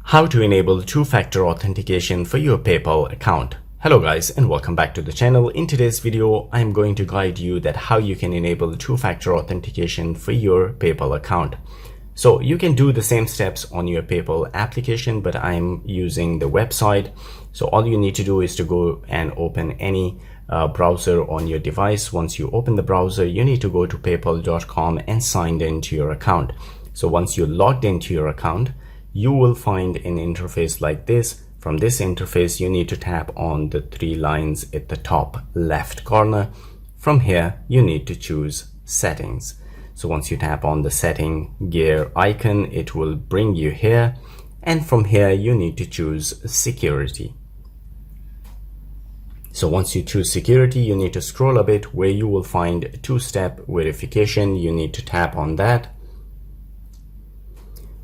How to enable two-factor authentication for your PayPal account. Hello guys, and welcome back to the channel. In today's video, I'm going to guide you that how you can enable two-factor authentication for your PayPal account. So you can do the same steps on your PayPal application, but I'm using the website. So all you need to do is to go and open any browser on your device. Once you open the browser, you need to go to paypal.com and sign into your account. So once you're logged into your account, you will find an interface like this. From this interface, you need to tap on the three lines at the top left corner. From here, you need to choose settings. So once you tap on the setting gear icon, it will bring you here. And from here, you need to choose security. So once you choose security, you need to scroll a bit where you will find two-step verification. You need to tap on that.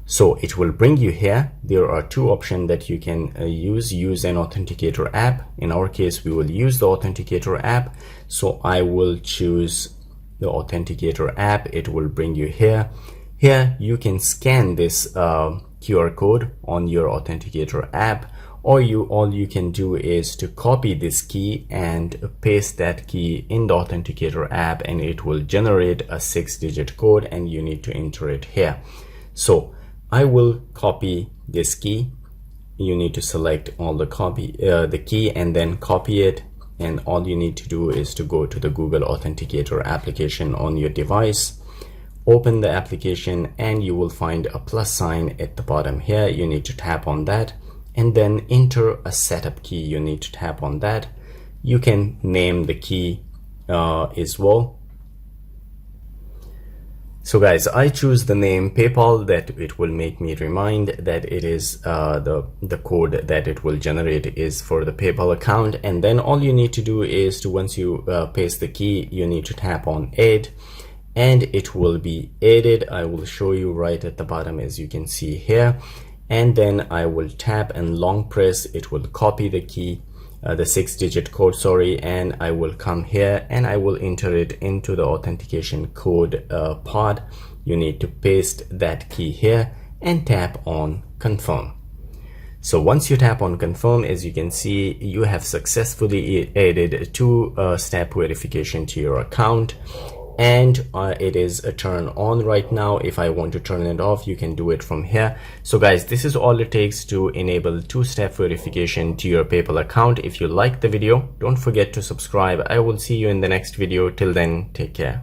So it will bring you here. There are two options that you can use an authenticator app. In our case, we will use the authenticator app. So I will choose the authenticator app. It will bring you here. Here you can scan this QR code on your authenticator app, or all you can do is to copy this key and paste that key in the authenticator app, and it will generate a 6-digit code, and you need to enter it here. So I will copy this key. You need to select all the key and then copy it. And all you need to do is to go to the Google Authenticator application on your device. Open the application and you will find a plus sign at the bottom here. You need to tap on that and then enter a setup key. You need to tap on that. You can name the key as well. So guys, I choose the name PayPal, that it will make me remind that it is the code that it will generate is for the PayPal account. And then all you need to do is to, once you paste the key, you need to tap on add and it will be added. I will show you right at the bottom, as you can see here. And then I will tap and long press. It will copy the key, the 6-digit code, and I will come here and I will enter it into the authentication code pod. You need to paste that key here and tap on confirm. So once you tap on confirm, as you can see, you have successfully added two-step verification to your account, and it is a turn on right now. If I want to turn it off, you can do it from here. So guys, this is all it takes to enable two-step verification to your PayPal account. If you liked the video, don't forget to subscribe. I will see you in the next video. Till then, take care.